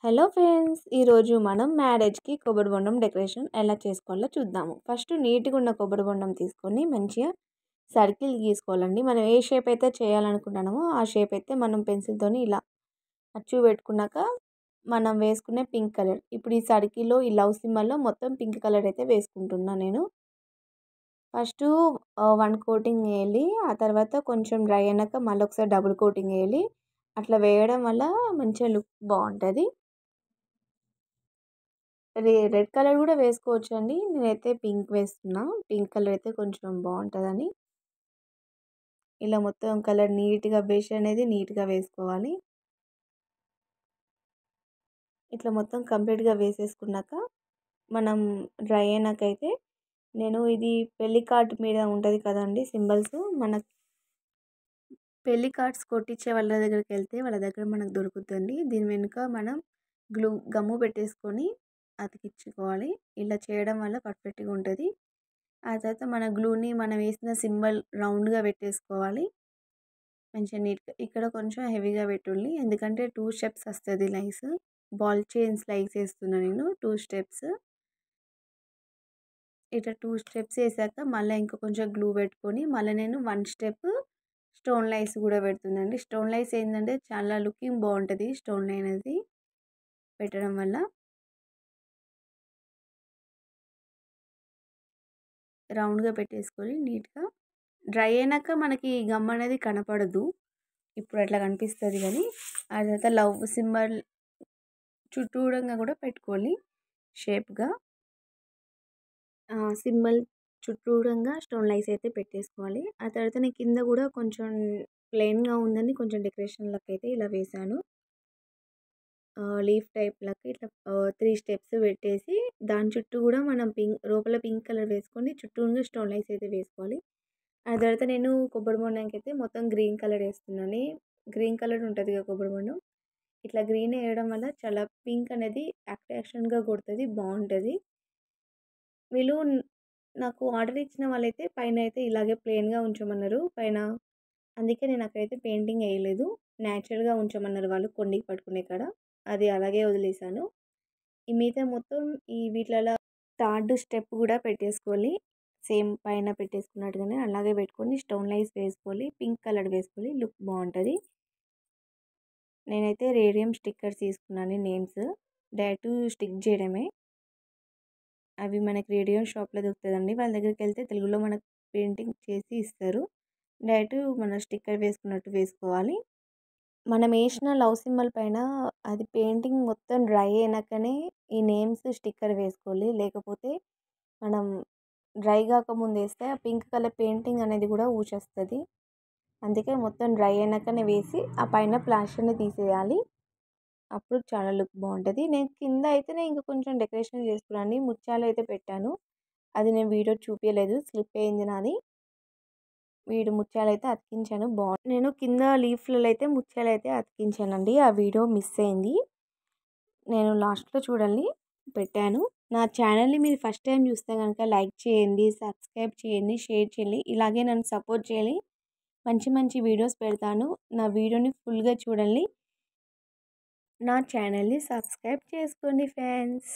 Hello friends, ఈరోజు మనం మ్యారేజ్కి కొబ్బరి బొండం డెకరేషన్ ఎలా చేసుకోవాలో చూద్దాము. ఫస్ట్ నీట్గా ఉన్న కొబ్బరి బొండం తీసుకొని మంచిగా సర్కిల్ గీసుకోవాలండి. మనం ఏ షేప్ అయితే చేయాలనుకుంటున్నామో ఆ షేప్ అయితే మనం పెన్సిల్తోని ఇలా అచ్చు పెట్టుకున్నాక మనం వేసుకునే పింక్ కలర్, ఇప్పుడు ఈ సర్కిల్లో ఈ లవ్ సింబల్లో మొత్తం పింక్ కలర్ అయితే వేసుకుంటున్నాను నేను. ఫస్ట్ వన్ కోటింగ్ వేయాలి, ఆ తర్వాత కొంచెం డ్రై అయినాక మళ్ళీ ఒకసారి డబుల్ కోటింగ్ వేయాలి. అట్లా వేయడం వల్ల మంచిగా లుక్ బాగుంటుంది. రెడ్ కలర్ కూడా వేసుకోవచ్చు అండి. నేనైతే పింక్ వేస్తున్నా, పింక్ కలర్ అయితే కొంచెం బాగుంటుందని. ఇలా మొత్తం కలర్ నీట్గా బ్రష్ అనేది నీట్గా వేసుకోవాలి. ఇట్లా మొత్తం కంప్లీట్గా వేసేసుకున్నాక మనం డ్రై అయినాకైతే నేను ఇది పెళ్లి కార్డ్ మీద ఉంటుంది కదండి సింబల్స్, మన పెళ్లి కార్డ్స్ కొట్టించే వాళ్ళ దగ్గరికి వెళ్తే వాళ్ళ దగ్గర మనకు దొరుకుతుంది. దీని వెనుక మనం గమ్ము పెట్టేసుకొని అతికించుకోవాలి. ఇలా చేయడం వల్ల పర్ఫెక్ట్గా ఉంటుంది. ఆ తర్వాత మన గ్లూని మనం వేసిన సింబల్ రౌండ్గా పెట్టేసుకోవాలి మంచిగా నీట్గా. ఇక్కడ కొంచెం హెవీగా పెట్టుండి, ఎందుకంటే 2 స్టెప్స్ వస్తుంది లైన్స్. బాల్ చైన్ స్లైస్ వేస్తున్నా నేను 2 స్టెప్స్. ఇట్లా 2 స్టెప్స్ వేసాక మళ్ళీ ఇంకా కొంచెం గ్లూ పెట్టుకొని మళ్ళీ నేను 1 స్టెప్ స్టోన్ లైన్స్ కూడా పెడుతుందండి. స్టోన్ లైన్స్ ఏంటంటే చాలా లుకింగ్ బాగుంటుంది స్టోన్ లైన్ అనేది పెట్టడం వల్ల. రౌండ్గా పెట్టేసుకొని నీట్గా డ్రై అయినాక మనకి గమ్ అనేది కనపడదు, ఇప్పుడు అట్లా కనిపిస్తుంది. కానీ ఆ తర్వాత లవ్ సింబల్ చుట్టూరంగా కూడా పెట్టుకోవాలి షేప్గా. సింబల్ చుట్టూరంగా స్టోన్ లైన్స్ అయితే పెట్టేసుకోవాలి. ఆ తర్వాత నేను కింద కూడా కొంచెం ప్లెయిన్గా ఉందని కొంచెం డెకరేషన్ లెక్క అయితే ఇలా వేసాను. లీఫ్ టైప్ లెక్క ఇట్లా 3 స్టెప్స్ పెట్టేసి దాని చుట్టూ కూడా మనం లోపల పింక్ కలర్ వేసుకొని చుట్టూగా స్టోన్ లైన్స్ అయితే వేసుకోవాలి. ఆ తర్వాత నేను కొబ్బరి బొండానికి అయితే మొత్తం గ్రీన్ కలర్ వేస్తున్నాను. గ్రీన్ కలర్ ఉంటుంది కదా కొబ్బరి బొండం, ఇట్లా గ్రీన్ వేయడం వల్ల చాలా పింక్ అనేది అట్రాక్షన్గా కొడుతుంది, బాగుంటుంది. వీళ్ళు నాకు ఆర్డర్ ఇచ్చిన వాళ్ళైతే పైన అయితే ఇలాగే ప్లెయిన్గా ఉంచమన్నారు పైన, అందుకే నేను అక్కడైతే పెయింటింగ్ వేయలేదు. న్యాచురల్గా ఉంచమన్నారు వాళ్ళు కొండికి పట్టుకునే కాడ, అది అలాగే వదిలేసాను. ఈ మిగతా మొత్తం ఈ వీటిలలో థర్డ్ స్టెప్ కూడా పెట్టేసుకోవాలి. సేమ్ పైన పెట్టేసుకున్నట్టుగానే అలాగే పెట్టుకొని స్టోన్ లైన్స్ వేసుకోవాలి, పింక్ కలర్ వేసుకోవాలి, లుక్ బాగుంటుంది. నేనైతే రేడియం స్టిక్కర్స్ తీసుకున్నాను నేమ్స్, డైరెక్ట్ స్టిక్ చేయడమే. అవి మనకి రేడియం షాప్లో దొరుకుతుందండి, వాళ్ళ దగ్గరికి వెళ్తే తెలుగులో మనకు పెయింటింగ్ చేసి ఇస్తారు. డైరెక్ట్ మన స్టిక్కర్ వేసుకున్నట్టు వేసుకోవాలి. మనం వేసిన లవ్ సింబల్ పైన అది పెయింటింగ్ మొత్తం డ్రై అయినాకనే ఈ నేమ్స్ స్టిక్కర్ వేసుకోవాలి, లేకపోతే మనం డ్రై కాకముందు వేస్తే ఆ పింక్ కలర్ పెయింటింగ్ అనేది కూడా ఊచేస్తుంది. అందుకే మొత్తం డ్రై అయినాకనే వేసి ఆ పైన ప్లాస్టర్ని తీసేయాలి, అప్పుడు చాలా లుక్ బాగుంటుంది. నేను కింద అయితే నేను ఇంకా కొంచెం డెకరేషన్ చేసుకున్నాను, ముత్యాలు అయితే పెట్టాను. అది నేను వీడియో చూపించలేదు, స్లిప్ అయింది నాది. ముత్యాలు అయితే అతికించాను, నేను కింద లీఫ్లలో అయితే ముత్యాలు అయితే అతికించానండి, ఆ వీడియో మిస్ అయింది. నేను లాస్ట్లో చూడండి పెట్టాను. నా ఛానల్ని మీరు ఫస్ట్ టైం చూస్తే కనుక లైక్ చేయండి, సబ్స్క్రైబ్ చేయండి, షేర్ చేయండి. ఇలాగే నన్ను సపోర్ట్ చేయాలి. మంచి మంచి వీడియోస్ పెడతాను, నా వీడియోని ఫుల్గా చూడండి. నా ఛానల్ని సబ్స్క్రైబ్ చేసుకోండి ఫ్రెండ్స్.